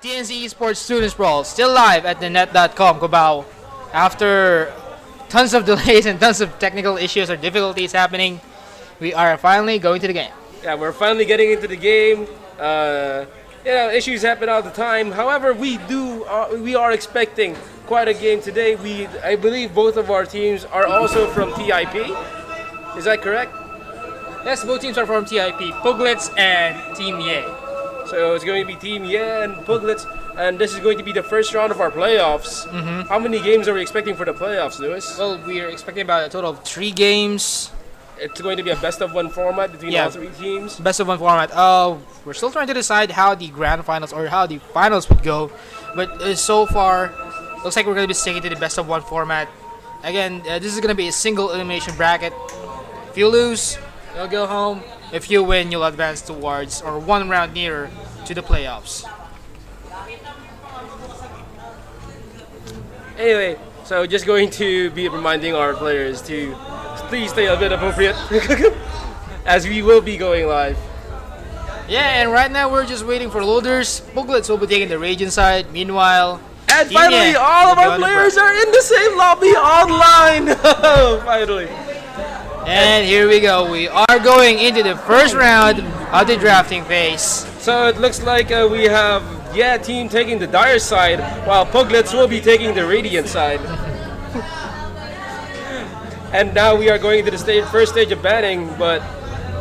TNC Esports Students Brawl, still live at thenet.com, Cubao. After tons of delays and tons of technical issues or difficulties happening, we are finally going to the game. Yeah, we're finally getting into the game. Issues happen all the time. However, we are expecting quite a game today. I believe both of our teams are also from TIP. Is that correct? Yes, both teams are from TIP, Puglets and Team Ye. So it's going to be Team Yeah and Puglets, and this is going to be the first round of our playoffs. How many games are we expecting for the playoffs, Lewis? Well, we are expecting about a total of 3 games. It's going to be a best-of-1 format between all 3 teams. Best of 1 format. We're still trying to decide how the grand finals or how the finals would go, but so far, looks like we're going to be sticking to the best of 1 format. Again, this is going to be a single elimination bracket. If you lose, you'll go home. If you win, you'll advance towards or 1 round nearer to the playoffs. Anyway, so just going to be reminding our players to please stay a bit appropriate as we will be going live. Yeah, and right now we're just waiting for loaders. Puglets will be taking the Radiant side. Meanwhile, and finally, all of our players are in the same lobby online. Finally. And here we go. We are going into the first round of the drafting phase. So it looks like we have team taking the Dire side, while Puglets will be taking the Radiant side. And now we are going to the first stage of banning, but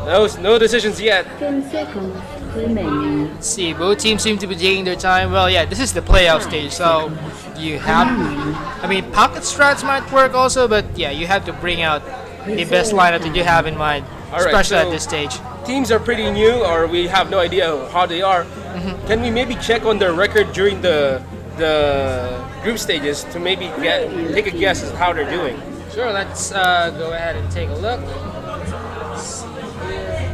no decisions yet. 10 seconds remaining. Let's see, both teams seem to be taking their time. Well, yeah, this is the playoff stage, so you have... pocket strats might work also, but yeah, you have to bring out the best lineup that you have in mind, especially at this stage. Teams are pretty new, or we have no idea how they are. Can we maybe check on their record during the group stages to maybe take a guess as how they're doing? Sure, let's go ahead and take a look. Let's see here.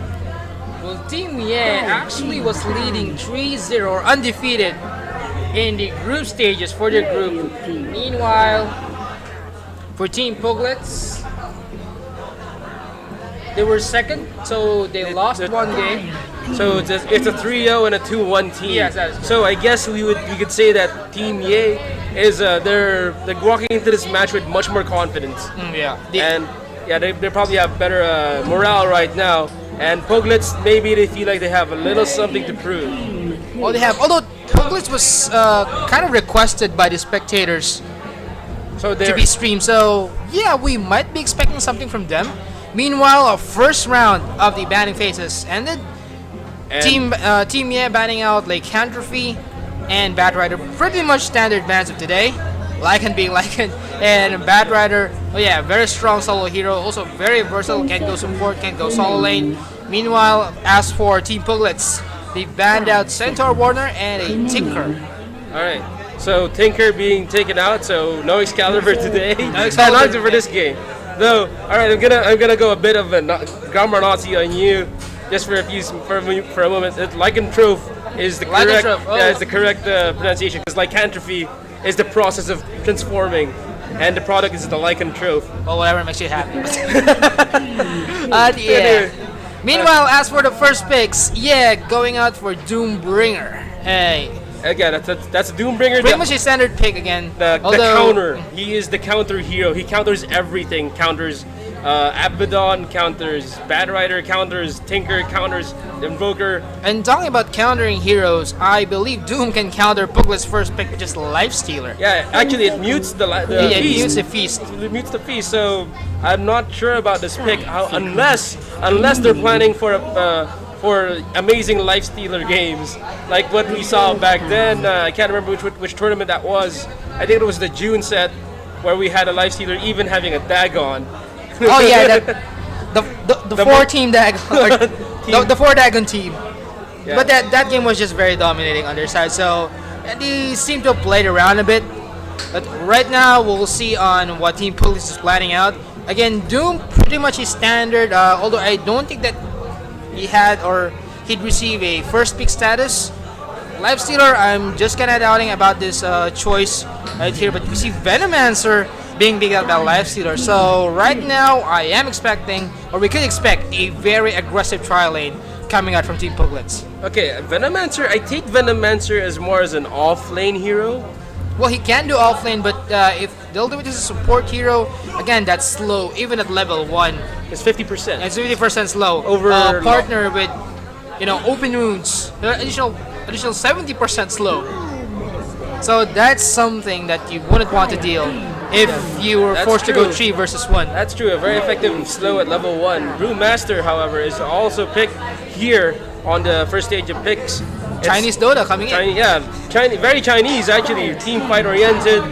Well, Team Yeah actually was leading 3-0 or undefeated in the group stages for their group. Meanwhile, for Team Puglets, they were second, so they lost 1 game. So it's a 3-0 and a 2-1 team. Yes, that is correct. So I guess we could say that Team Ye is they're walking into this match with much more confidence. They probably have better morale right now. And Puglets, maybe they feel like they have a little something to prove. Well, they have. Although Puglets was kind of requested by the spectators to be streamed, so yeah, we might be expecting something from them. Meanwhile, our first round of the banning phases ended. Team Yeah banning out Lycanthropy and Batrider. Pretty much standard bans of today. Lycan being Lycan, and Batrider, very strong solo hero. Also very versatile, can go support, can go solo lane. Meanwhile, as for Team Puglets, they banned out Centaur Warner and a Tinker. Alright, so Tinker being taken out, so no Excalibur today. No Excalibur for this game. Though, alright, I'm gonna go a bit of a grammar Nazi on you, just for a moment. Lycanthrope is the correct, is the correct pronunciation, because lycanthropy is the process of transforming, and the product is the lycanthrope. Well, whatever makes you happy. Meanwhile, as for the first picks, going out for Doombringer. Hey. Again, that's Doombringer. Pretty much a standard pick again. The counter. He is the counter hero. He counters everything. Counters Abaddon, counters Batrider, counters Tinker, counters Invoker. And talking about countering heroes, I believe Doom can counter Puglets' first pick, which is Lifestealer. Yeah, actually it mutes the it feast. mutes the feast. It mutes the feast, so I'm not sure about this pick, unless they're planning for amazing Lifestealer games, like what we saw back then. I can't remember which tournament that was. I think it was the June set, where we had a Lifestealer even having a Dagon. Oh yeah, the 4-team Dagon, the 4 Dagon team. Yeah. But that game was just very dominating on their side, so they seem to have played around a bit. But right now, we'll see on what Team Puglets is planning out. Again, Doom pretty much is standard, although I don't think that he'd receive a first pick status. Lifestealer, I'm just kind of doubting about this choice right here, but we see Venomancer being big out by Lifestealer. So right now, I am expecting, or we could expect, a very aggressive trial lane coming out from Team Puglets. Okay, Venomancer. I take Venomancer as more as an off-lane hero. Well, he can do offlane, but if they'll do it as a support hero, again, that's slow, even at level 1. It's 50%. It's 50% slow. Over partner with, open wounds, additional 70% slow. So that's something that you wouldn't want to deal if you were That's forced to true. go 3 versus 1. That's true. A very effective slow at level 1. Brewmaster, however, is also picked here on the first stage of picks. It's Chinese Dota coming in. Very Chinese actually. Team fight oriented,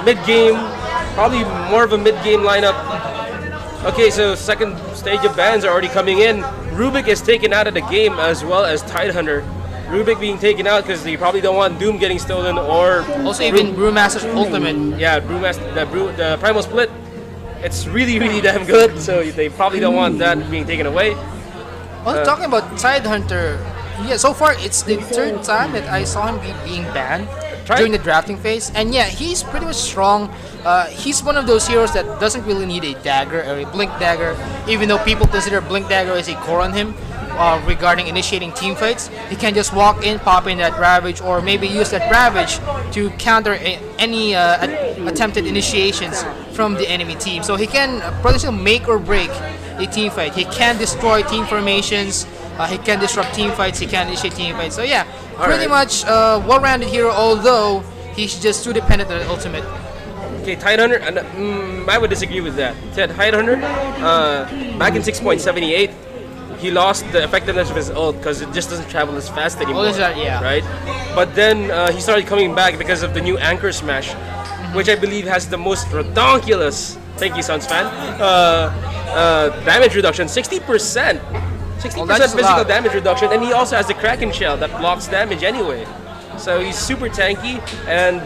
mid game, probably more of a mid game lineup. Okay, so second stage of bans are already coming in. Rubik is taken out of the game as well as Tidehunter. Rubik being taken out because they probably don't want Doom getting stolen or Also, even Brewmaster's ultimate. yeah, Brewmaster, the Primal Split. It's really damn good. So they probably don't want that being taken away. Well, talking about Tidehunter, yeah, so far it's the third time that I saw him being banned during the drafting phase, and yeah, he's pretty much strong. He's one of those heroes that doesn't really need a dagger or a blink dagger, even though people consider blink dagger as a core on him regarding initiating team fights. He can just walk in, pop in that ravage, or maybe use that ravage to counter any attempted initiations from the enemy team. So he can potentially make or break a team fight. He can destroy team formations. He can disrupt team fights. He can initiate team fights. So yeah, pretty much well-rounded hero. Although he's just too dependent on the ultimate. Okay, Tidehunter, I would disagree with that. Tidehunter, back in 6.78, he lost the effectiveness of his ult because it just doesn't travel as fast anymore. Yeah. Right? But then he started coming back because of the new Anchor Smash, which I believe has the most redonkulous, thank you Suns fan, damage reduction, 60%. 60% physical damage reduction, and he also has the Kraken Shell that blocks damage anyway. So he's super tanky, and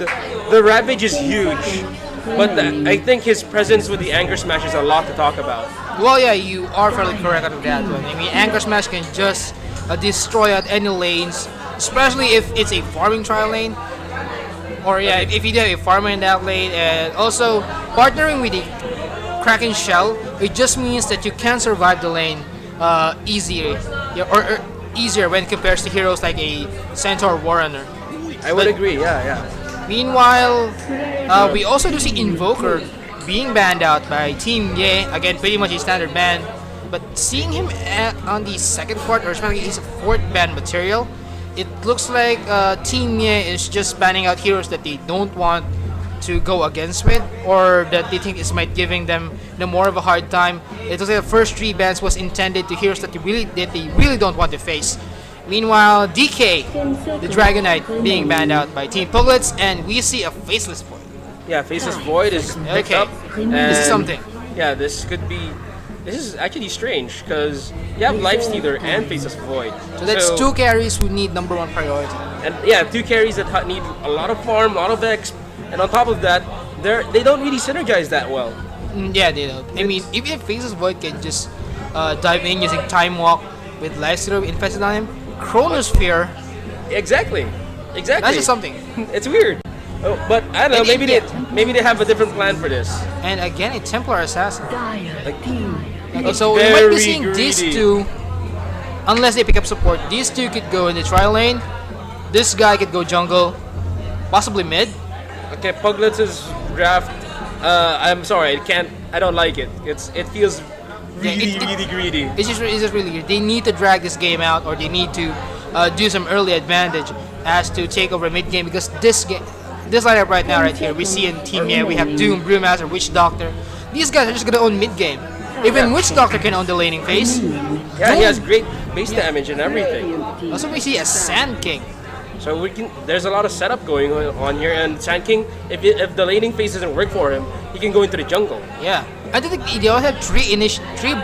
the Ravage is huge. But I think his presence with the Anchor Smash is a lot to talk about. Well, yeah, you are fairly correct on that one. I mean, Anchor Smash can just destroy at any lanes, especially if it's a farming trial lane. Or yeah, if you do have a farmer in that lane, and also partnering with the Kraken Shell, it just means that you can survive the lane easier, or easier when compared to heroes like a Centaur Warrunner. I would agree, yeah. Meanwhile, we also do see Invoker being banned out by Team Ye. Again, pretty much a standard ban. But seeing him on the second part, or especially he's a fourth ban material, it looks like Team Ye is just banning out heroes that they don't want to go against with, or that they think is might giving them more of a hard time. It looks like the first 3 bans was intended to heroes that they really don't want to face. Meanwhile, DK, the Dragon Knight, being banned out by Team Puglets, and we see a Faceless Void. Yeah, Faceless Void is picked up. This is something. Yeah, this is actually strange because you have Lifestealer and Faceless Void. So that's 2 carries who need #1 priority. And yeah, 2 carries that need a lot of farm, a lot of exp, and on top of that, they don't really synergize that well. Yeah, they don't. I mean, even if Faceless Void can just dive in using Time Walk with Lifestealer infested on him, Chronosphere. Exactly. That's just something. It's weird. Oh, but I don't know. Maybe they have a different plan for this. And again, a Templar Assassin. Like, So we might be very seeing these greedy. 2, unless they pick up support. These 2 could go in the trial lane. This guy could go jungle, possibly mid. Okay, Puglets' draft. I'm sorry, I don't like it. It feels really greedy. It's just really good. They need to drag this game out, or they need to do some early advantage as to take over mid game, because this lineup right now, right here, we see in Team Yeah, we have Doom, Brewmaster, Witch Doctor. These guys are just gonna own mid game. Even Witch Doctor can own the laning phase. Yeah, he has great base damage and everything. Also, we see a Sand King. So there's a lot of setup going on here, and Sand King, if the laning phase doesn't work for him, he can go into the jungle. Yeah, I think they all have 3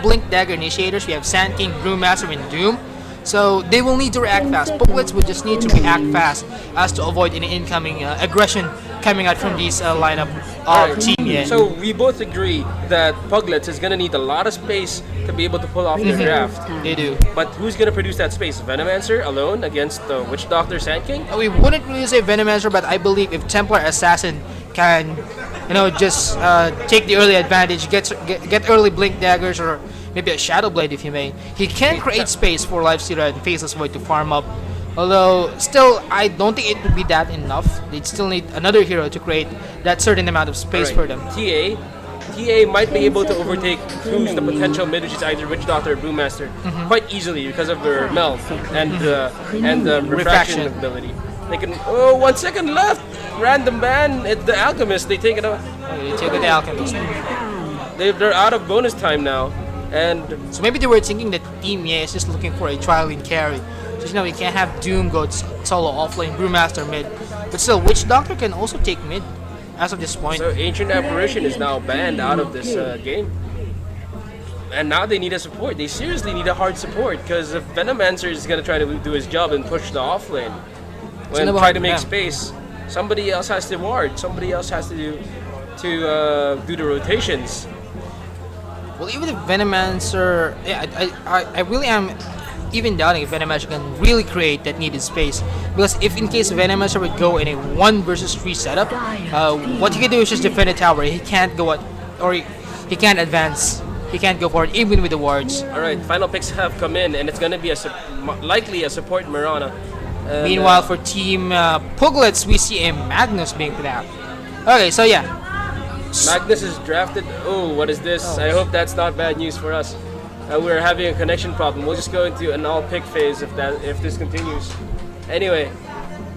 Blink Dagger initiators. We have Sand King, Brewmaster, and Doom. So they will need to react fast. Puglets will just need to react fast as to avoid any incoming aggression coming out from these lineup of Team Yeah. So we both agree that Puglets is gonna need a lot of space to be able to pull off the draft. They do. But who's gonna produce that space? Venomancer alone against the Witch Doctor Sand King? We wouldn't really say Venomancer, but I believe if Templar Assassin can, just take the early advantage, get early Blink Daggers, or maybe a Shadow Blade if you may. He can create space for Lifestealer and Faceless Void to farm up. Although, still, I don't think it would be that enough. They'd still need another hero to create that certain amount of space for them. TA might be able to overtake who's the potential mid, which is either Witch Doctor or Brewmaster, quite easily because of their melt and the refraction ability. They can. Oh, 1 second left. Random ban. It's the Alchemist. They take it out. They take the Alchemist. They're out of bonus time now, and so maybe they were thinking that Team Ye is just looking for a trialing carry. So you can't have Doom go solo offlane, Brewmaster mid, but still Witch Doctor can also take mid as of this point. So Ancient Apparition is now banned out of this game, and now they need a support. They seriously need a hard support because if Venomancer is gonna try to do his job and push the offlane, when try to make space, somebody else has to ward. Somebody else has to do the rotations. Well, even if Venomancer, I really am even doubting if Venomancer can really create that needed space. Because if in case Venomancer would go in a 1 versus 3 setup, what he can do is just defend a tower. He can't go at, or he can't advance. He can't go forward even with the wards. Alright, final picks have come in and it's gonna be likely a support Mirana. Meanwhile, for Team Puglets, we see a Magnus being put out. Okay, so yeah. Magnus is drafted. Oh, what is this? I hope that's not bad news for us. We're having a connection problem. We'll just go into an all-pick phase if this continues. Anyway,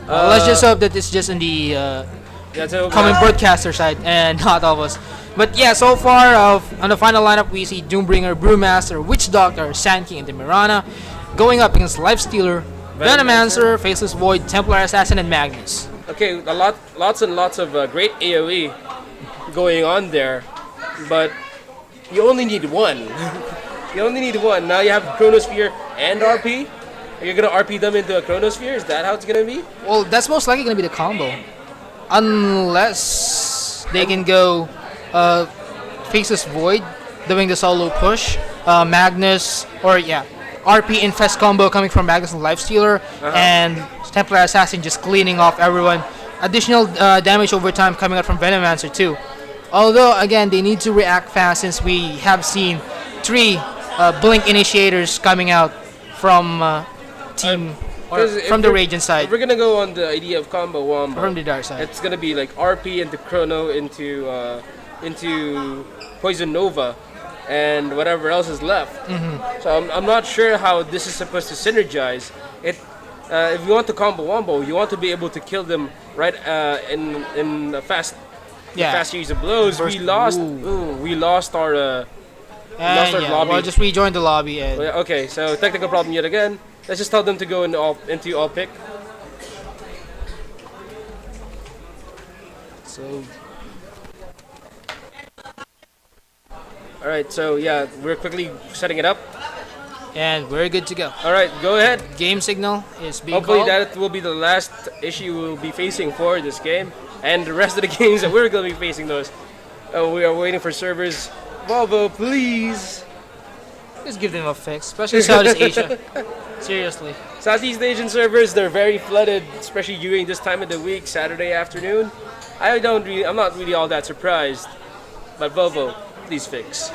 let's just hope that it's just in the common broadcaster side and not all of us. But yeah, so far on the final lineup, we see Doombringer, Brewmaster, Witch Doctor, Sand King, and the Mirana going up against Lifestealer, Venomancer, Faceless Void, Templar Assassin, and Magnus. Okay, lots and lots of great AoE going on there, but you only need one. You only need one. Now you have Chronosphere and RP. Are you gonna RP them into a Chronosphere? Is that how it's gonna be? Well, that's most likely gonna be the combo, unless they can go Faceless Void doing the solo push, Magnus, or RP Infest combo coming from Magnus and Lifestealer, and Templar Assassin just cleaning off everyone. Additional damage over time coming out from Venomancer too. Although again, they need to react fast since we have seen 3 Blink Initiators coming out from from the Radiant side. If we're gonna go on the idea of combo wombo from the dark side. It's gonna be like RP into Chrono into Poison Nova and whatever else is left. So I'm not sure how this is supposed to synergize. If you want to combo wombo, you want to be able to kill them right in a fast series of blows. We lost our lobby. Well, just rejoin the lobby. And okay, so technical problem yet again. Let's just tell them to go into all pick. So. All right, so yeah, we're quickly setting it up. And we're good to go. All right, go ahead. Game signal is being Hopefully called. that will be the last issue we'll be facing for this game, and the rest of the games that we're going to be facing those. We are waiting for servers. Volvo, please. Just give them a fix, especially Southeast Asia. Seriously. Southeast Asian servers, they're very flooded, especially during this time of the week, Saturday afternoon. I'm not really all that surprised, but Volvo, please fix.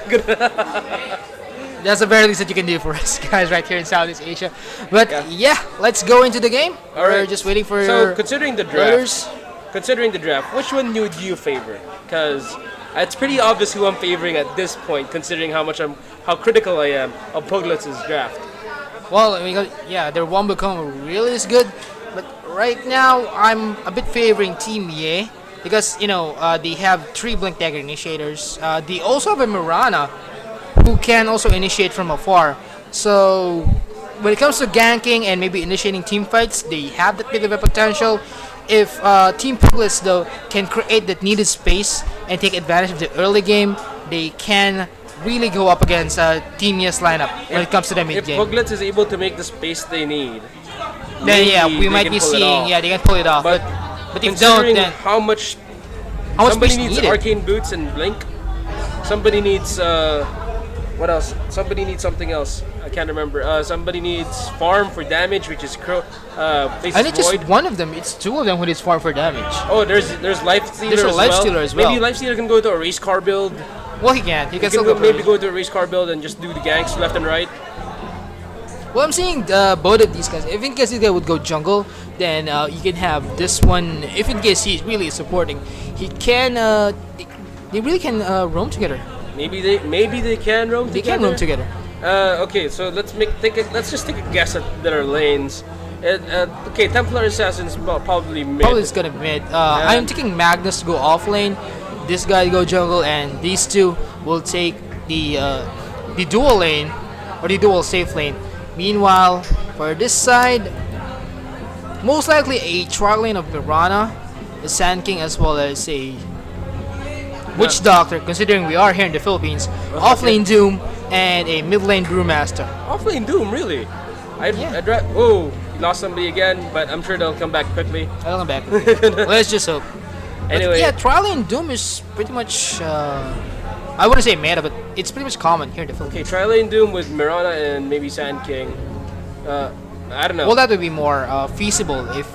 That's the very least that you can do for us guys right here in Southeast Asia. But yeah, let's go into the game. All right. We're just waiting for considering the draft, which one would you favor? Because it's pretty obvious who I'm favoring at this point, considering how critical I am of Puglets' draft. Well, their Wombo combo really is good, but right now I'm a bit favoring Team Ye because they have 3 Blink Dagger Initiators. They also have a Mirana who can also initiate from afar. So when it comes to ganking and maybe initiating team fights, they have that bit of a potential. If Team Puglets though can create that needed space and take advantage of the early game, they can really go up against Team Ye's lineup when it comes to the mid game. If Puglets is able to make the space they need, then we might be seeing they can pull it off. But if don't, then how much somebody needs needed? Arcane Boots and Blink. Somebody needs what else? Somebody needs something else. I can't remember. Somebody needs Farm for damage, which is and it's just one of them. It's 2 of them who needs Farm for damage. Oh, there's Lifestealer There's a Lifestealer as well. Maybe Lifestealer can go to a race car build. Well, he can. He can You still can go maybe for go to a race car build and just do the ganks left and right. Well, I'm seeing both of these guys. If in case this guy would go jungle, then you can have this one. If in case he's really supporting, he can. They really can roam together. Maybe they can roam They together. can roam together. Okay, so let's just take a guess at their lanes. Okay, Templar Assassins probably mid. Probably it's gonna mid. I'm taking Magnus to go off lane. This guy to go jungle, and these two will take the dual lane or the dual safe lane. Meanwhile, for this side, most likely a trial lane of Mirana, the Sand King, as well as a Witch Doctor, considering we are here in the Philippines, off lane Doom, and a mid lane Brewmaster. Offlane Doom, really? Oh, he lost somebody again, but I'm sure they'll come back quickly. I'll come back. Let's just hope. But Anyway, yeah, trial lane Doom is pretty much. I wouldn't say meta, but it's pretty much common here in the Philippines. okay, Trilane Doom with Mirana and maybe Sand King. I don't know. Well, that would be more feasible if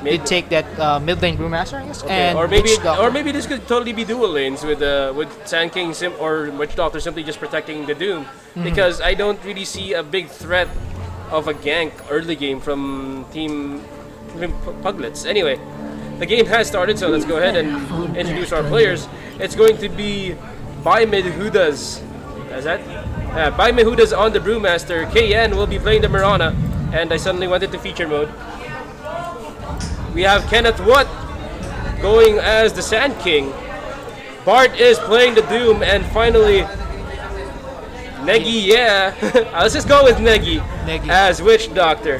Maybe- you take that mid lane Brewmaster, I guess. Okay, And or maybe Witch Doctor. this could totally be dual lanes with Sand King or Witch Doctor simply just protecting the Doom, because I don't really see a big threat of a gank early game from Team Puglets. Anyway, the game has started, so let's go ahead and introduce our players. It's going to be By Mehudas. Is that? By Mehudas on the Brewmaster. KN will be playing the Mirana, and I suddenly went into feature mode. We have Kenneth Watt going as the Sand King. Bart is playing the Doom, and finally Negi, yeah. Let's just go with Negi, Negi. as Witch Doctor.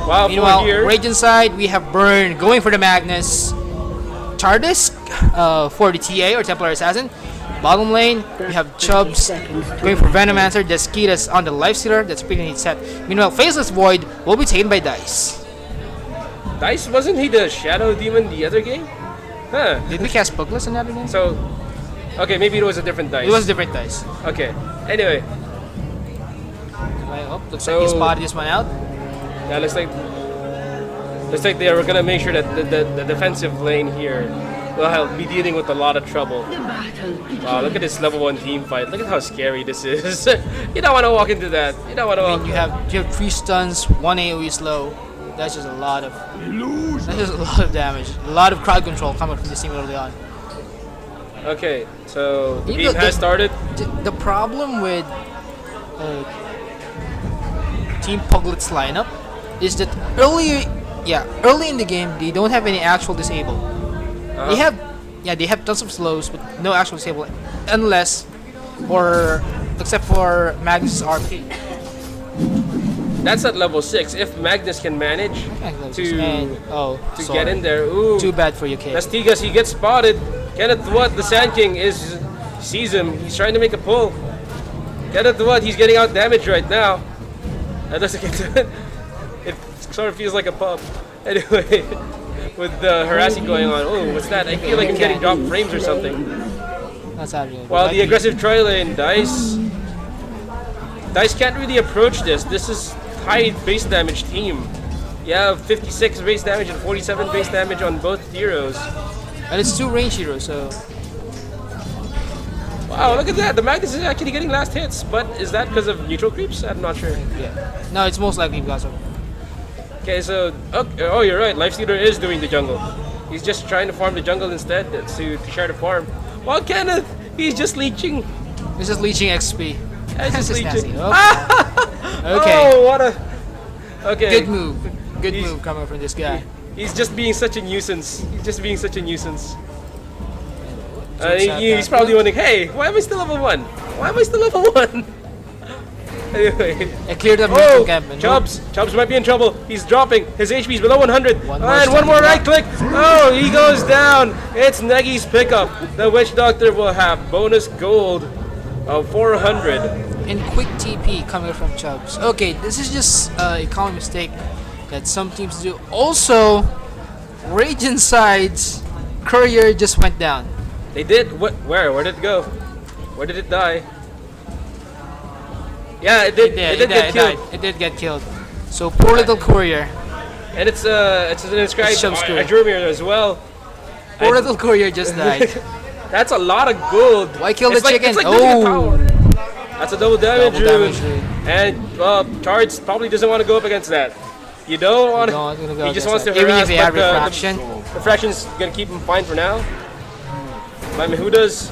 While Meanwhile, for here, Rage inside, we have Burn going for the Magnus. Tardisk for the TA or Templar Assassin. Bottom lane, we have Chubbs going for Venomancer. Deskitas on the Lifestealer. That's pretty neat set. Meanwhile, Faceless Void will be taken by Dice. Dice, wasn't he the Shadow Demon the other game? Huh. Did we cast Puglets in that game? So, okay, maybe it was a different Dice. It was different Dice. Okay. Anyway, Oh, looks So- like he spotted this one out. yeah, looks like they are gonna make sure that the defensive lane here will be dealing with a lot of trouble. Wow, look at this level 1 team fight. Look at how scary this is. You don't want to walk into that. You don't want to I walk. mean, you have 3 stuns, 1 AoE slow. That's just a lot of. That's just a lot of damage. A lot of crowd control coming from this team early on. Okay, so the You game know, has started. The problem with Team Puglets lineup is that early in the game they don't have any actual disable. They have tons of slows, but no actual disable, unless or except for Magnus' RP. That's at level 6. If Magnus can manage to get in there, ooh, Too bad for you, kid. that's Tigas. He gets spotted. Kenneth Watt, the Sand King, sees him. He's trying to make a pull. Kenneth Watt, he's getting out damage right now. That doesn't get to it. It sort of feels like a pub. Anyway, with the harassing going on. Oh, what's that? I feel like I'm getting dropped frames or something. That's happening. While the aggressive tri lane, Dice can't really approach this. This is high base damage team. You have 56 base damage and 47 base damage on both heroes. And it's 2 range heroes, so Wow, look at that. The Magnus is actually getting last hits. But is that because of neutral creeps? I'm not sure. yeah. No, it's most likely because of. Okay, so oh, you're right. Lifestealer is doing the jungle. He's just trying to farm the jungle instead to share the farm. While Kenneth, he's just leeching. This is leeching XP. It's just This is nasty. leeching. Okay. Oh, what a. Okay. Good move. Good He's- move coming from this guy. He's just being such a nuisance. He's just being such a nuisance. Jokes out He's that. probably wondering, hey, why am I still level 1? Why am I still level 1? Anyway. I cleared up Oh, from camp. And Chubbs might be in trouble. He's dropping. His HP is below 100. One more And one stun. more right click. Oh, he goes down. It's Negi's pickup. The Witch Doctor will have bonus gold of 400. And quick TP coming from Chubbs. Okay, this is just a common mistake that some teams do. Also, Rage Inside's courier just went down. They did. What? Where? Where did it go? Where did it die? Yeah, it did. It did get killed. It did get killed. So poor little courier. And it's an inscribed Chubbs courier. Adromir as well. Poor little courier just died. That's a lot of gold. Why kill the It's like- chicken? it's like looking at Oh. power. That's a double damage, Double damage rune. rune. And Charge probably doesn't want to go up against that. You don't want Don't wanna go He just against wants to that. Even harass, if they have but refraction. the refraction's gonna keep him fine for now. But Mehuda's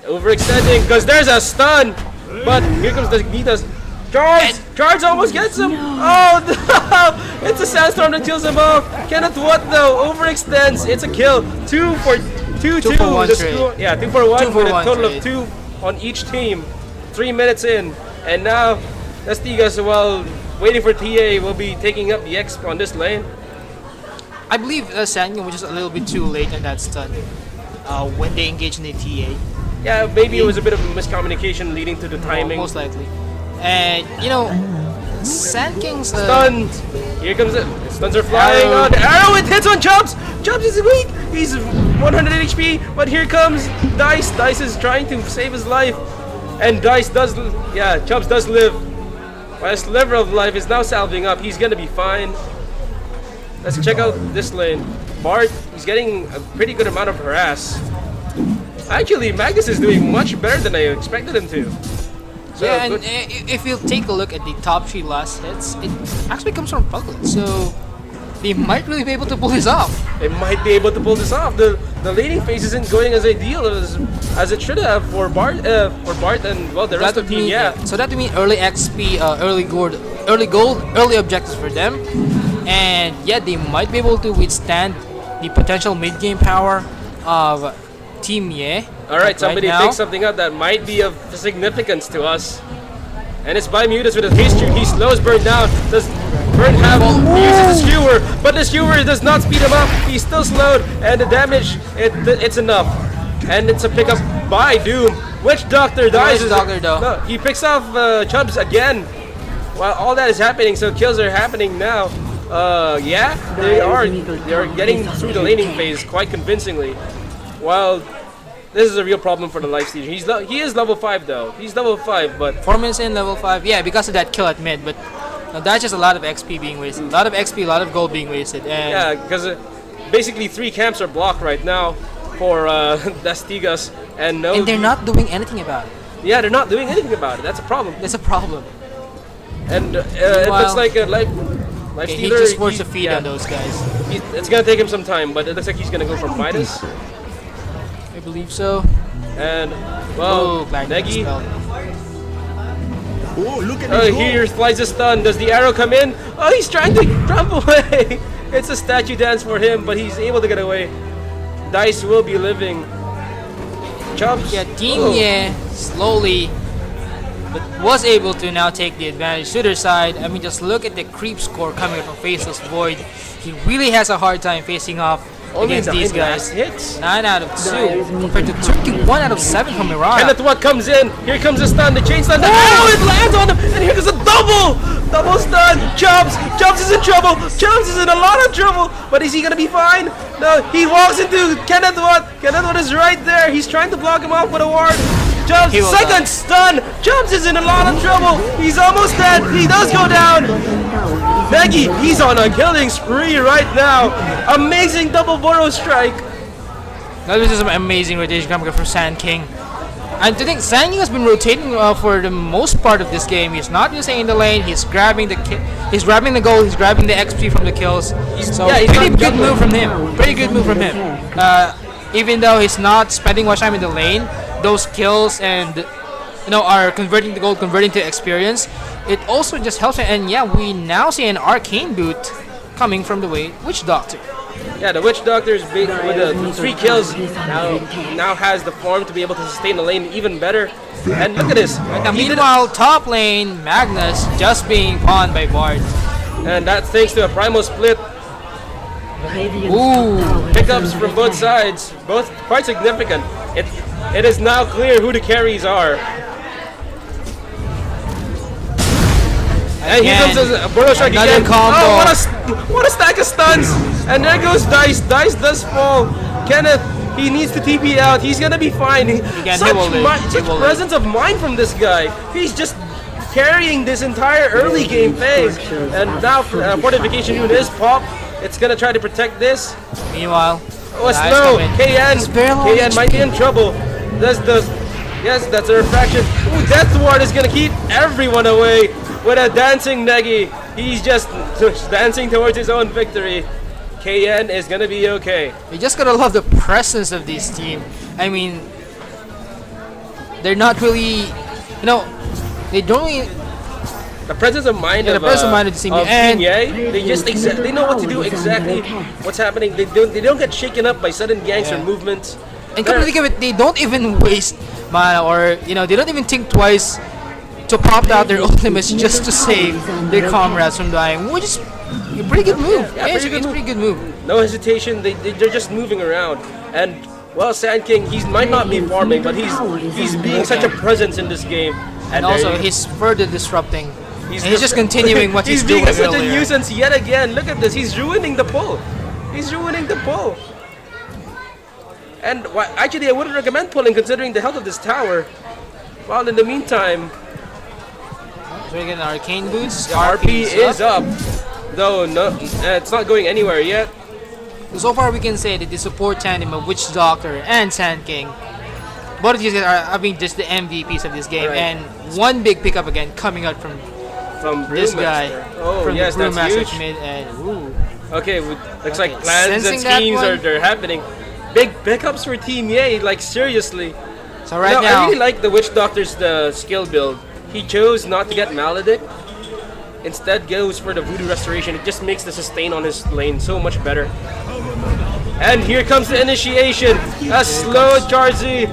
overextending because there's a stun. But here comes the Vita's. Charge! Charge almost gets him! Oh no! It's a sandstorm that kills him off! Kenneth what though? Overextends. It's a kill. 2 for 2 2 for 1 The trade. score- Yeah, 2 for 1 2 for with a 1 total trade. of 2 on each team. 3 minutes in. And now Nastigas, while waiting for TA, will be taking up the X on this lane. I believe Sanyo was just a little bit too late on that stun when they engaged in the TA. Yeah, maybe it was a bit of a miscommunication leading to the timing. Most likely. And, you know, Sand King's... Stun! Here comes it. Stuns are flying Arrow. on. Arrow, it hits on Chubbs! Chubbs is weak! He's 100 HP, but here comes Dice. Dice is trying to save his life. And Dice does, Chubbs does live. But a sliver of life is now salving up. He's gonna be fine. Let's check out this lane. Bart, he's getting a pretty good amount of harass. Actually, Magus is doing much better than I expected him to. So, Yeah, and good- if you take a look at the top 3 last hits, it actually comes from Puglets, so they might really be able to pull this off. they might be able to pull this off. The laning phase isn't going as ideal as it should have for Bart and well the rest of the team. Yeah, So that would mean early XP, early gold, early objectives for them, and yeah, they might be able to withstand the potential mid game power of Team Ye. All right, somebody now. takes something up that might be of significance to us, and it's by Mutas with his history. He slows Burn down. Does Burn have? He uses the skewer, but the skewer does not speed him up. He's still slowed, and the damage it's enough, and it's a pickup by Doom. Witch Doctor dies. Witch Doctor, though. No, he picks off Chubbs again. While all that is happening, so kills are happening now. Yeah, they are getting through the laning phase quite convincingly. While this is a real problem for the lifestealer. He is level 5 though. He's level 5, but 4 minutes in, level 5. Yeah, because of that kill at mid, but that's just a lot of XP being wasted. A lot of XP, a lot of gold being wasted. And yeah, because basically 3 camps are blocked right now for Dastigas, and no. and they're not doing anything about it. Yeah, they're not doing anything about it. That's a problem. That's a problem. And it looks like a Okay, he lifestealer. just forced to feed on those guys. It's gonna take him some time, but it looks like he's gonna go for Midas. I believe so. And well, Black Negi. spell. Oh, look at this Here flies a stun. Does the arrow come in? Oh, he's trying to jump away. It's a statue dance for him, but he's able to get away. Dice will be living. Chubbs. Yeah, Team Ye slowly but was able to now take the advantage to their side. I mean, just look at the creep score coming from Faceless Void. He really has a hard time facing off Only against these 9 guys. hits. 9 out of 2 compared to 31 out of 7 from And Mirana. that's what comes in. Here comes the stun, the chain stun. The arrow, it lands on him. And here comes a double stun. Chubbs is in trouble. Chubbs is in a lot of trouble. But is he gonna be fine? No, he walks into Kenneth Watt. Kenneth Watt is right there. He's trying to block him off with a ward. Chubbs, He will second stun. Chubbs is in a lot of trouble. He's almost dead. He does go down. Maggie, he's on a killing spree right now. Amazing double burrow strike. Now this is some amazing rotation coming from Sand King. And to think, Sand King has been rotating for the most part of this game. He's not just staying in the lane. He's grabbing the he's grabbing the gold. He's grabbing the XP from the kills. So yeah, he's pretty not good juggling. move from him. Pretty good move from him. Even though he's not spending much time in the lane, those kills and are converting the gold, converting to experience. It also just helps him. And yeah, we now see an arcane boot coming from the Witch Doctor. Yeah, the Witch Doctor is big with the 3 kills. Now has the form to be able to sustain the lane even better. And look at this. Now, He did it- meanwhile, top lane, Magnus just being pawned by Bard. and that's thanks to a primal split. Ooh, Pickups from both sides, both quite significant. It is now clear who the carries are. And here Again, comes a Burrow Strike another again. combo. Oh, what a stack of stuns! And there goes Dice. Dice does fall. Kenneth, he needs to TP out. He's gonna be fine. Again, Such he will live. He such will live. presence of mind from this guy. He's just carrying this entire early game phase. And now fortification unit is popped. It's gonna try to protect this. meanwhile, Oh, a Nice slow. comment. KN. It's very low KN might be in trouble. Yes, that's a refraction. Ooh, Death Ward is gonna keep everyone away with a dancing Negi. He's just dancing towards his own victory. KN is gonna be okay. You just gotta love the presence of this team. I mean, they're not really, they don't really. The presence of mind Yeah, of the presence of mind of the team, and- Team Ye, they know what to do exactly what's happening. They don't get shaken up by sudden ganks or Yeah. movements. And come to think of it, they don't even waste mana, or they don't even think twice to pop out their ultimates just to save their comrades from dying, which is a pretty good move. Yeah, it's pretty good a pretty good move. No hesitation. They're just moving around. And well, Sand King, he might not be farming, but he's being such a presence in this game. And also, he's further disrupting. He's the- just continuing what he's being doing such a earlier. nuisance yet again. Look at this. He's ruining the pull. He's ruining the pull. And actually, I wouldn't recommend pulling considering the health of this tower. While in the meantime, So we get an arcane boots. RP is up. Though no, it's not going anywhere yet. So far, we can say that the support tandem of Witch Doctor and Sand King, both of these guys are, just the MVPs of this game. Right. And one big pickup again coming out from this guy, Oh from yes, the that's Brewmaster huge. mid, and ooh. Okay, looks like Okay, plans and sensing that schemes one. they're happening. Big pickups for Team Ye, like seriously. So right I now, really like the Witch Doctor's skill build. He chose not to get Maledict. Instead goes for the Voodoo Restoration. It just makes the sustain on his lane so much better. And here comes the initiation. A slow Charzy.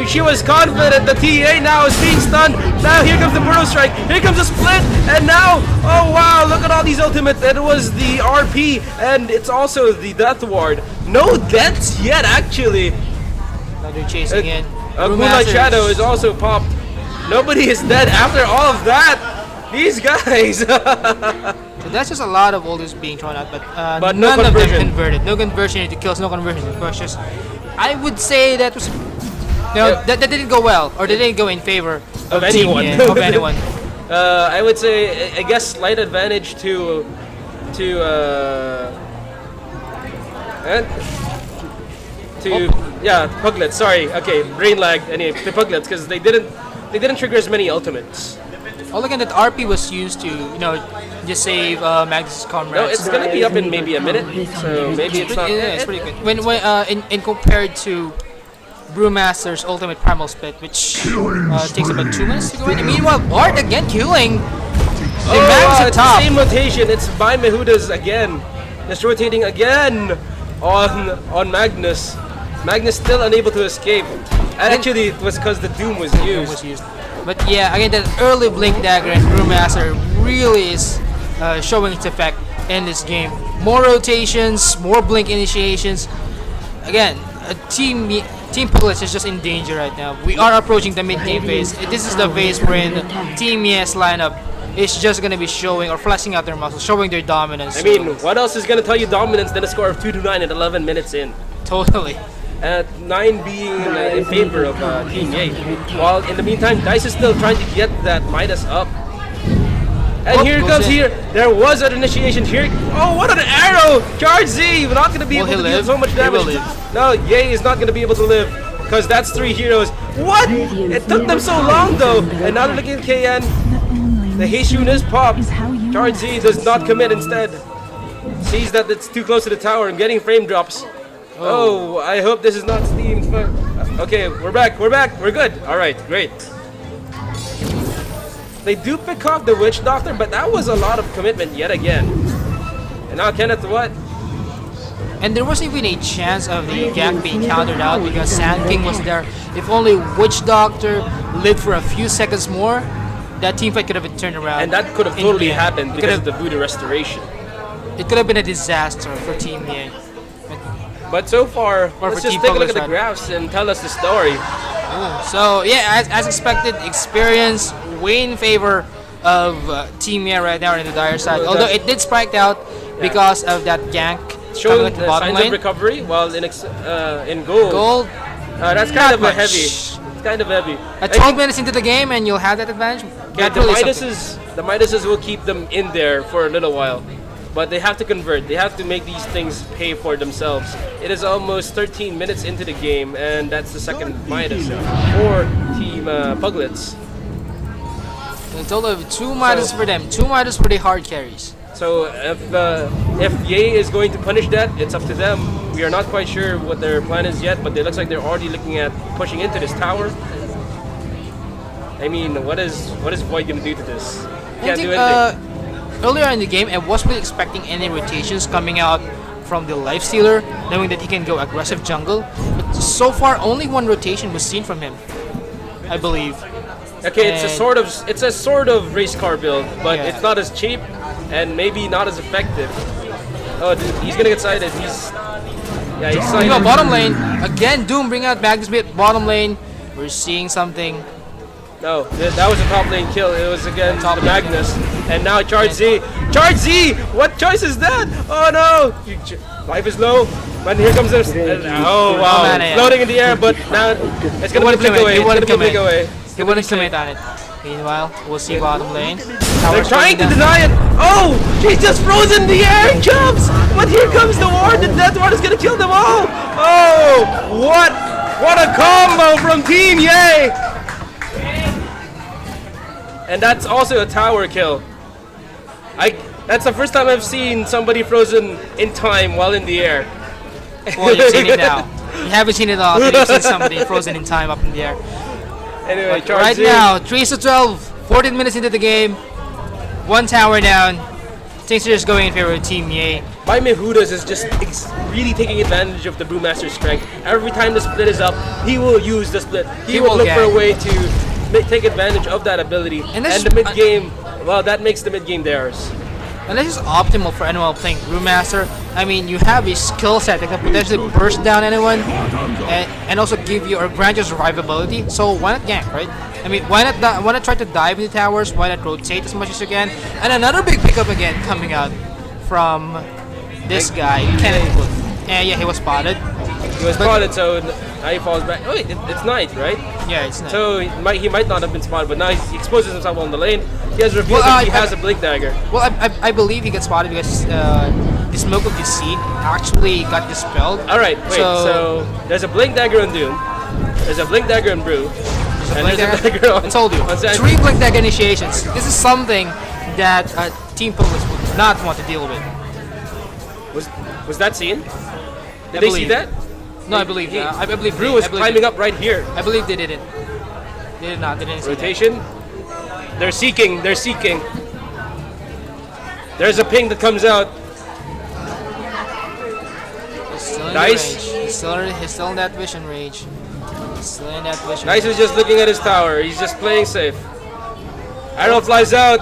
She was confident. The TA now is being stunned. Now here comes the Burrow Strike. Here comes the split. And now, oh wow, look at all these ultimates. It was the RP and it's also the Death Ward. No deaths yet actually. now they're chasing in. Moonlight Brewmasters- Shadow is also popped. Nobody is dead after all of that. These guys. So that's just a lot of ultis being thrown out, but no none of them conversion. converted. No conversion into kills, no conversion into pushes. I would say that was, that didn't go well, or that didn't go in favor of Team anyone. Ye, of anyone. I would say, I guess, slight advantage to Puglets. Sorry, okay, brain lag. Anyway, to Puglets because they didn't trigger as many ultimates. All again that RP was used to, just save Magnus' comrades. No, it's gonna be up in maybe a minute, so maybe it's not. Yeah, it's pretty good. When in compared to Brewmaster's ultimate primal split, which takes about 2 minutes to go in. And meanwhile, Bart again killing. The Magnus at it's top. the same rotation. It's by Mehudas again. Just rotating again on Magnus. Magnus still unable to escape. And actually, it was because the Doom was used. But yeah, again, that early Blink Dagger and Brewmaster really is showing its effect in this game. More rotations, more Blink initiations. Again, Team Puglets is just in danger right now. We are approaching the mid-game phase. This is the phase wherein Team Ye's lineup is just going to be showing or flexing out their muscles, showing their dominance. I mean, what else is going to tell you dominance than a score of 2-9 at 11 minutes in? Totally. 9 being in favor of Team Ye. While in the meantime, Dice is still trying to get that Midas up. And Oh, here goes comes in. here. There was an initiation here. Oh, what an arrow! Charge Z! We're not going to be Will able he to deal live? so much He damage. will live. No, Ye is not going to be able to live. Because that's 3 heroes. What? It took them so long though. And now they're looking at KN. The Heishun is popped. Charge Z does not commit instead. Sees that it's too close to the tower and getting frame drops. Oh, I hope this is not Steam. Okay, we're back, we're good. Alright, great. They do pick off the Witch Doctor, but that was a lot of commitment yet again. And now Kenneth, what? And there wasn't even a chance of the gank being countered out because Sand King was there. If only Witch Doctor lived for a few seconds more, that team fight could have been turned around. And that could have in totally the end. happened It could because of have- the Voodoo Restoration. It could have been a disaster for Team Ye. But so far, Or let's for just Team take a look Puglets, at the rather. graphs and tell us the story. So yeah, as expected, experience way in favor of Team Ye right now in the dire side. Well, Although that- it did spike out because of that gank Showing coming at the the bottom signs of lane. recovery, while in gold. Gold That's not kind of a much. heavy. It's kind of heavy. at I 12 think- minutes into the game, and you'll have that advantage. Yeah, That the really is something. Midases will keep them in there for a little while. but they have to convert. They have to make these things pay for themselves. It is almost 13 minutes into the game, and that's the second minus for Team Puglets. A total of 2 minus for them. 2 minus for the hard carries. So if Ye is going to punish that, it's up to them. We are not quite sure what their plan is yet, but it looks like they're already looking at pushing into this tower. I mean, what is Void gonna do to this? Can't do anything. Earlier in the game, I wasn't really expecting any rotations coming out from the Lifestealer, knowing that he can go aggressive jungle. But so far, only one rotation was seen from him, I believe. Okay, it's a sort of race car build, but Yeah. it's not as cheap and maybe not as effective. Oh, dude, he's gonna get sighted. He's Here we go, sighted. bottom lane. Again, Doom bring out Magnus Bit, bottom lane. We're seeing something. No, that was a top lane kill. It was against Top the lane. Magnus. And now Charge Z. Charge Z! What choice is that? Oh no! Life is low. But here comes this. Oh wow. man, yeah. Floating in the air, but now it's gonna be a blink away. It's gonna be a blink away. He wouldn't commit on it. Meanwhile, we'll see bottom lane. They're trying to deny it. Oh! She's just frozen in the air. Jumps! But here comes the ward. The death ward is gonna kill them all. Oh! What a combo from Team Yay! And that's also a tower kill. That's the first time I've seen somebody frozen in time while in the air. Well, you've seen it now. You haven't seen it all. You've seen somebody frozen in time up in the air. Anyway, Charge Right Z. now, 3-12, 14 minutes into the game. 1 tower down. Things are just going in favor of Team Ye. My Mehudas is just really taking advantage of the Brewmaster's strength. Every time the split is up, he will use the split. He will will look for a gang. way to take advantage of that ability. And And, this- the mid game, well, that makes the mid game theirs. And this is optimal for anyone playing Brewmaster. I mean, you have a skill set that can potentially burst down anyone and also give you or grant you survivability. So why not gank, right? I mean, why not try to dive into towers? Why not rotate as much as you can? And another big pickup again coming out from this guy, Kenneth. And yeah, he was spotted. He was spotted, so now he falls back. Oh wait, it's Knight, right? Yeah, it's not. So he might not have been spotted, but now he exposes himself on the lane. He has revealed Well, that he has a Blink Dagger. Well, I believe he got spotted because the smoke of deceit actually got dispelled. Alright, wait, so there's a Blink Dagger on Doom, there's a Blink Dagger on Brew, and there's a dagger on... I told you, on Sand. 3 Blink Dagger initiations. This is something that Team Puglets would not want to deal with. Was that seen? I Did they see believe. that? No, I believe. I believe Brew they- was I believe climbing they- up right here. I believe they didn't. They did not. They didn't see that. Rotation. They're seeking. They're seeking. There's a ping that comes out. He's still in Nice. the range. He's still in that vision range. He's still in that vision. Nice is just looking at his tower. He's just playing safe. Arrow flies out.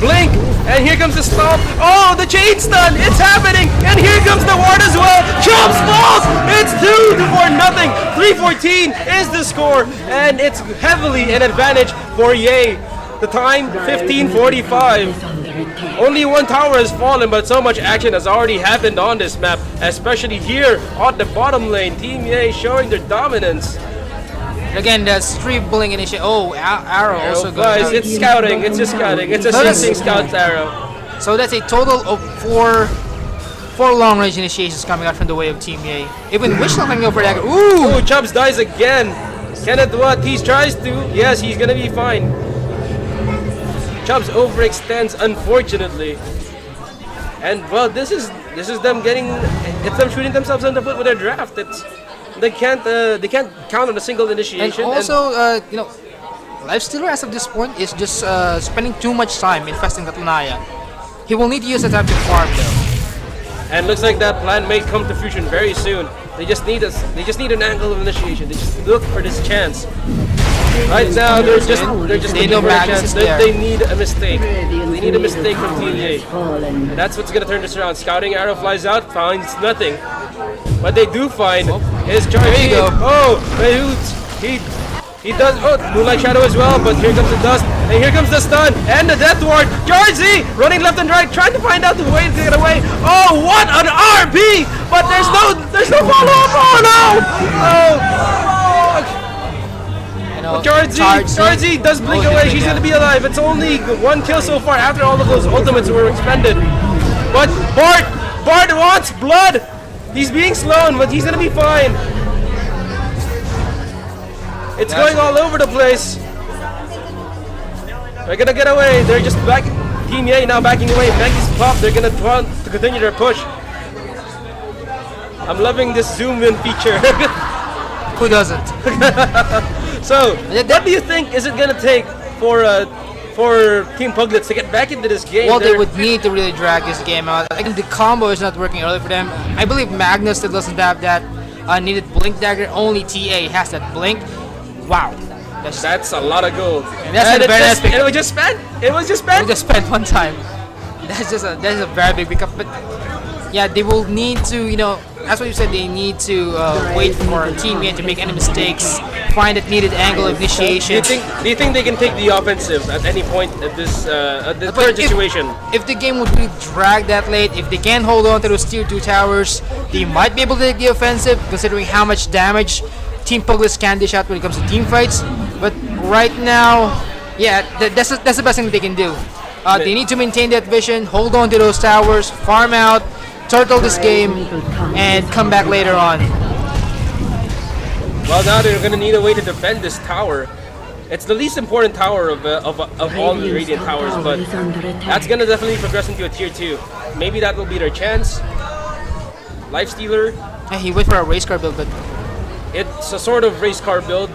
Blink! And here comes the stomp. Oh, the chain stun! It's happening! And here comes the ward as well! Chops falls! It's 2-4-0! 3:14 is the score, and it's heavily an advantage for Ye. The time, 15:45. Only one tower has fallen, but so much action has already happened on this map, especially here on the bottom lane. Team Ye showing their dominance. Again, that's 3 Blink initiation. Oh, arrow also Guys, goes out. it's scouting. It's just scouting. It's a So that's- sensing scout's arrow. So that's a total of 4 long range initiations coming out from the way of Team Ye. Even Wish not coming over dagger. Ooh! Oh, Chubbs dies again. Kenneth what? He tries to. Yes, he's gonna be fine. Chubbs overextends, unfortunately. And well, this is them getting. It's them shooting themselves in the foot with their draft. They can't count on a single And initiation. also, you know, Lifestealer as of this point is just spending too much time infesting Katlanaya. He will need to use the time to farm though. And looks like that plan may come to fruition very soon. They just need us. They just need an angle of initiation. They just look for this chance. Right now, they're just They looking know for a Magnus chance. is there. They need a mistake. They need a mistake from Team Ye. Fallen. And that's what's gonna turn this around. Scouting arrow flies out, finds nothing. What they do find is Charge. There you go. Oh, he does. Oh, Moonlight Shadow as well. But here comes the dust, and here comes the stun, and the Death Ward. Charge Z running left and right, trying to find out the way to get away. Oh, what an RP! But there's no follow up. Oh no! Oh. You know, Charge Z does blink Oh, away. blink She's out. gonna be alive. It's only 1 kill so far after all of those ultimates were expended. But Bart wants blood. He's being slown, but he's gonna be fine. It's going all over the place. They're gonna get away. They're just back. Team A now backing away. Maggie's pop. They're gonna try to continue their push. I'm loving this zoom in feature. Who doesn't? So, what do you think is it gonna take for Team Puglets to get back into this game? Well, they would need to really drag this game out. I think the combo is not working early for them. I believe Magnus still doesn't have that needed blink dagger. Only TA has that blink. Wow. That's a lot of gold. And that's a very nice pickup. It was just spent. It was just spent. We just spent one time. That's a very big pickup. But yeah, they will need to, you know, that's what you said. They need to wait for Team A to make any mistakes, find that needed angle of initiation. Do you think they can take the offensive at any point at this the third situation? If the game would really drag that late, if they can hold on to those tier 2 towers, they might be able to take the offensive, considering how much damage Team Puglets can dish out when it comes to team fights. But right now, yeah, that's the best thing they can do. They need to maintain that vision, hold on to those towers, farm out, turtle this game, and come back later on. Well, now they're gonna need a way to defend this tower. It's the least important tower of all the Radiant towers, but that's gonna definitely progress into a tier 2. Maybe that will be their chance. Lifestealer. Yeah, he went for a race car build, but it's a sort of race car build.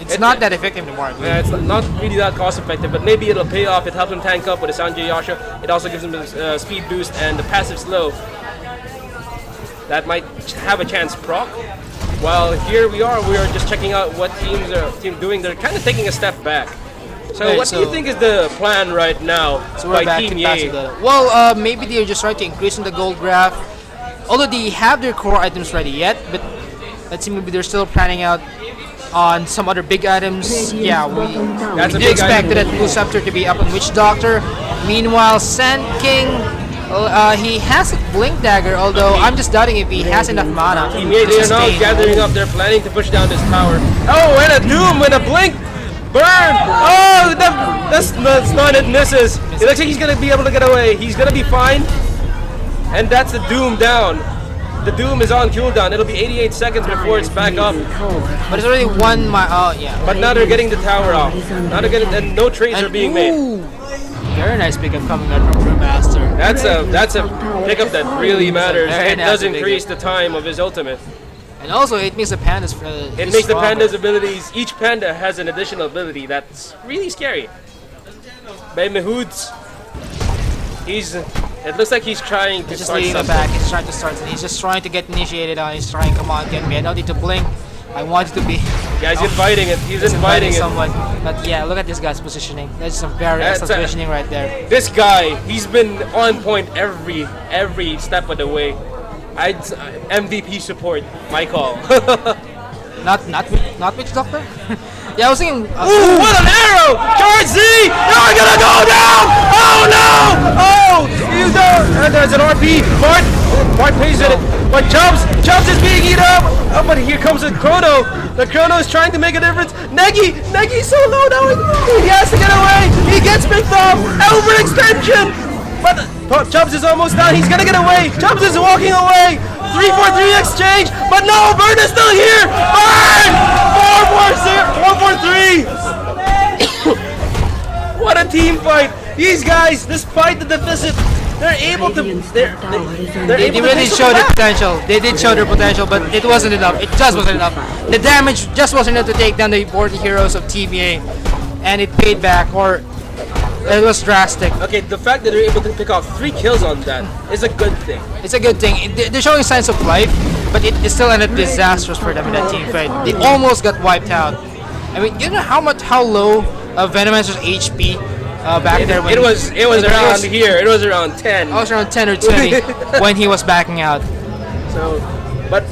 It's not that effective anymore. Yeah, it's not really that cost effective, but maybe it'll pay off. It helps him tank up with a Sanjay Yasha. It also gives him a speed boost and the passive slow. That might have a chance proc. Well, here we are just checking out what teams are doing. They're kind of taking a step back. So Okay, what do you think is the plan right now So we're by back Team to A? passive data. Well, maybe they're just trying to increase in the gold graph. Although they have their core items ready yet, but let's see, maybe they're still planning out on some other big items. Yeah, we That's a do big expect item. that Blue Scepter to be up on Witch Doctor. Meanwhile, Sand King, he has a Blink Dagger, although I'm just doubting if he has enough mana Team to A, they are now sustain. gathering up. They're planning to push down this tower. Oh, and a Doom with a blink! Burn! Oh, that's not it. Misses. It looks like he's gonna be able to get away. He's gonna be fine. And that's the Doom down. The Doom is on cooldown. It'll be 88 seconds before it's back up. But it's already one. Oh yeah. But now they're getting the tower off. Now they're getting, and no trades are being made. Ooh, very nice pickup coming out from Brewmaster. That's a pickup that really matters. Very It nice does pickup. increase the time of his ultimate. And also, it makes the pandas. It makes the panda's abilities. Each panda has an additional ability that's really scary. By Mehoods, it looks like he's trying to He's just start leading the something. back. He's trying to start. He's just trying to get initiated on. He's trying. Come on, get me. I don't need to blink. I want you to be. Yeah, he's inviting it. He's Just inviting it. someone. But yeah, look at this guy's positioning. That's some very That's excellent a- positioning right there. This guy, he's been on point every step of the way. MVP support, my call. Not Witch Doctor. Yeah, I was thinking. Ooh, what an arrow! Charge Z! You're gonna go down! Oh no! Oh! You don't! And there's an RP. Bart pays it. But Chubbs is being eaten up! Oh, but here comes the Chrono! The Chrono is trying to make a difference. Negi's so low now! He has to get away! He gets picked off! Overextension! But Chubbs is almost down. He's gonna get away! Chubbs is walking away! 3-4-3 exchange! But no! Burn is still here! Burn! 4-4-3! What a team fight! These guys, despite the deficit, they're able to. They're They able to really take some showed their back. potential. They did show their potential, but it wasn't enough. It just wasn't enough. The damage just wasn't enough to take down the 40 heroes of TVA, and it paid back, or it was drastic. Okay, the fact that they're able to pick off 3 kills on that is a good thing. It's a good thing. They're showing signs of life, but it still ended up disastrous for them in that team fight. They almost got wiped out. I mean, you know how low Venomancer's HP back there when It was around here. It was around 10. I was around 10 or 20 when he was backing out. So, but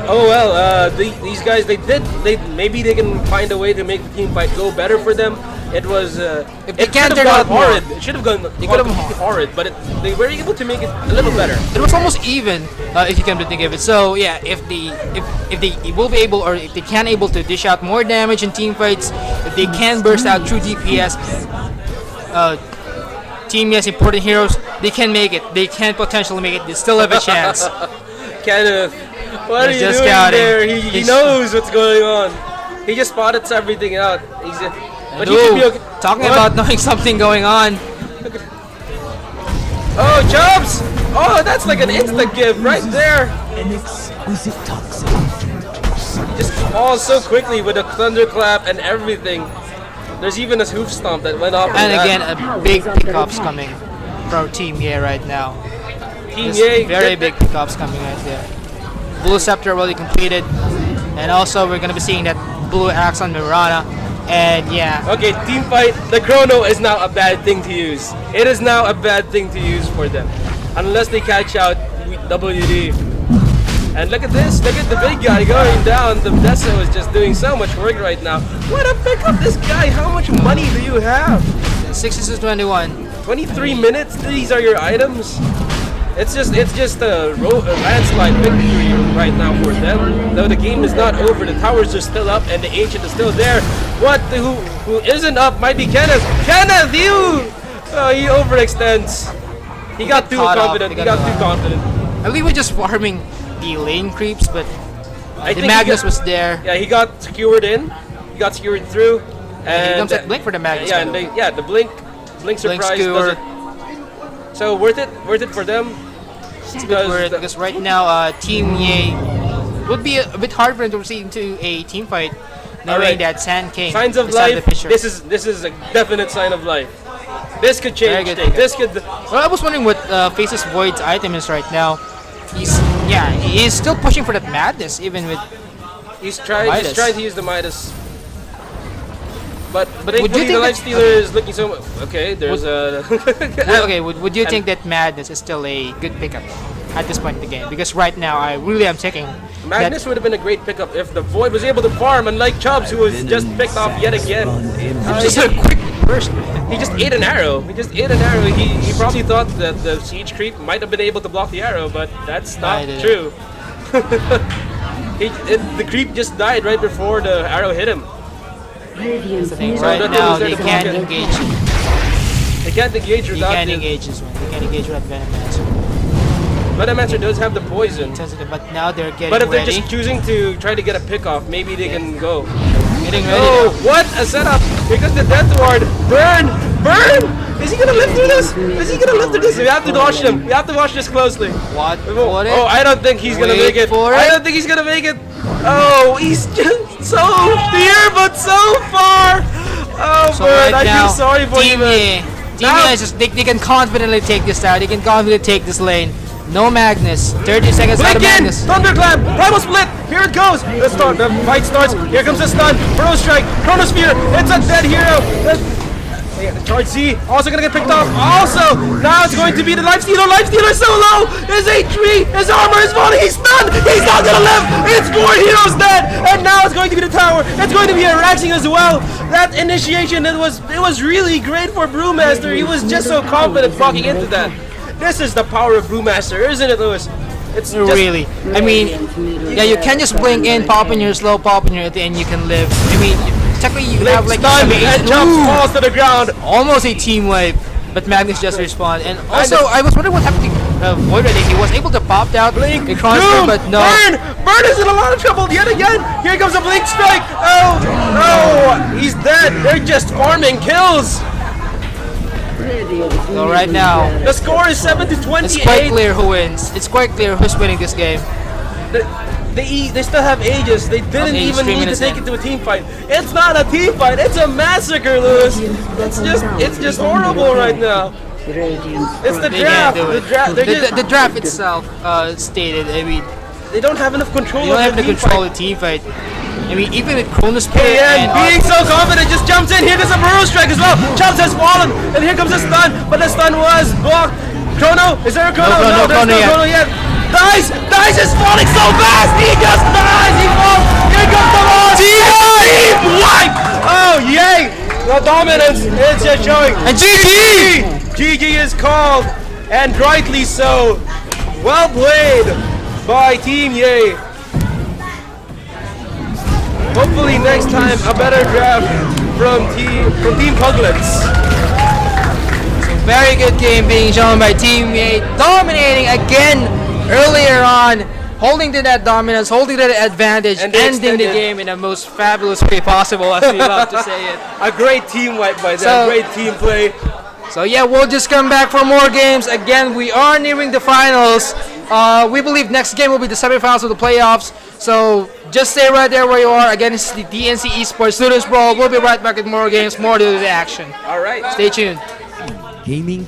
oh well. These guys, maybe they can find a way to make the team fight go better for them. It was If they it can't should turn have out gone more. horrid. It should have gone completely horrid, but they were able to make it a little better. It was almost even, if you come to think of it. So yeah, if they will be able, or if they can able to dish out more damage in team fights, if they can burst out true DPS, Team Yes important heroes, They can make it. They can potentially make it. They still have a chance. Kenneth, what He's are you just doing scouting. there? He He's- knows what's going on. He just spotted everything out. But he Ooh, should be okay. talking What? about knowing something going on. Oh, Chubbs! Oh, that's like an instant give right there. An exquisite toxin. Just falls so quickly with a thunderclap and everything. There's even a hoof stomp that went off. And that. again, a big pickups coming from Team Ye right now. Team Just Ye, very get- big pickups coming right there. Blue Scepter already completed. And also, we're going to be seeing that Blue Axe on Mirana. And yeah, Okay, team fight. The chrono is now a bad thing to use. It is now a bad thing to use for them, unless they catch out WD. And look at this. Look at the big guy going down. The Deso is just doing so much work right now. What a pickup, this guy. How much money do you have? 60 to 21. 23 minutes. These are your items. It's just a landslide victory right now for them. Though the game is not over, the towers are still up and the ancient is still there. Who isn't up might be Kenneth. Kenneth, you! Oh, he overextends. He got too caught up. confident. He He got got too caught. confident. I believe we're just farming the lane creeps, but I the think Magnus he got, was there. Yeah, he got secured in. He got secured through. And Here comes that blink for the Magnus. yeah, and the blink surprise skewer. does it. So worth it for them. Because right now, Team Ye would be a bit hard for them to proceed into a team fight, knowing Alright. that Sand King Signs of is out life. the picture. This is a definite sign of life. This could Very change good. things. This could. Well, I was wondering what Faces Void's item is right now. He's still pushing for that madness, even with. He's trying Midas. to use the Midas. But would you thankfully think the that- life stealer is looking so much. Okay, there's a. Okay, would you think that madness is still a good pickup at this point in the game? Because right now, I really am checking. Magnus would have been a great pickup if the Void was able to farm, unlike Chubbs, who was just picked off yet again. Just a quick burst. He just ate an arrow. He probably thought that the siege creep might have been able to block the arrow, but that's not didn't. true. The creep just died right before the arrow hit him. Radiant's middle Right that now, was they there to can't block it. engage. They can't engage They without can't the engage this one. They can't engage with that Venomancer. Venomancer does have the poison. Sensitive, but now they're getting But if they're ready. just choosing to try to get a pick off, maybe they can go. Getting ready. Oh, what a setup! Here comes the Death Ward. Burn! Burn! Is he gonna live through this? Is he gonna live through this? We have to watch him. We have to watch this closely. What? Oh, I don't think he's gonna Wait make it. for I it. don't think he's gonna make it. Oh, he's just so near, but so far. Oh, So Bird, right I now, feel sorry for you, Team man. Ye. Team Ye is just they can confidently take this out. They can confidently take this lane. No Magnus. 30 seconds out Blink of in! Magnus. Thunderclap! Primal Split! Here it goes! The fight starts. Here comes the stun. Chrono Strike. Chronosphere. It's a dead hero. Charge Z. Also gonna get picked off. Also, now it's going to be the Life Stealer. Life Stealer so low. His HP, his armor is falling. He's stunned. He's not gonna live. It's 4 heroes dead. And now it's going to be the tower. It's going to be a Raxing as well. That initiation, it was really great for Brewmaster. He was just so confident walking into that. This is the power of Brewmaster, isn't it, Lewis? It's just, Really. I mean, yeah, you can just blink in, pop in your slow, pop in your and you can live. I mean, technically you have like stun and jumps, Ooh, falls to the ground. almost a team wipe, but Magnus just respawned. And also, I was wondering what happened to Void right there. He was able to pop out Blink, a transfer, Doom, but no. Burn! Burn is in a lot of trouble yet again. Here comes a Blink Strike. Oh, no, he's dead. They're just farming kills. So right now, The score is 7 to it's quite 28. clear who wins. It's quite clear who's winning this game. They still have Aegis. They didn't Aegis, even 3 need to minutes take in. it to a team fight. It's not a team fight. It's a massacre, Lewis. It's just horrible right now. It's the They draft. can't do The it. draft. The draft itself stated, I mean, They don't have enough control. you don't of have the to team control fight. the team fight. I mean, even with Chronosphere And and being so confident, just jumps in. Here comes a Burrow Strike as well. Chubbs has fallen, and here comes a stun, but the stun was blocked. Chrono, is there a Chrono? No there's Chrono no yet. Chrono yet. Dice is falling so fast. He just dies. He falls. Here comes the boss. Team wipe. Oh yay! The dominance is just showing. And GG! GG is called, and rightly so. Well played by Team Ye. Hopefully next time a better draft from Team Puglets. Very good game being shown by Teammate, dominating again earlier on, holding to that dominance, holding to the advantage, And they ending the extended. game in the most fabulous way possible, as we love to say it. A great team wipe by them. So- Great team play. So yeah, we'll just come back for more games. Again, we are nearing the finals. We believe next game will be the semifinals of the playoffs. So just stay right there where you are. Again, it's the TNC Esports Students Brawl. We'll be right back with more games, more to the action. All right. Stay tuned. Gaming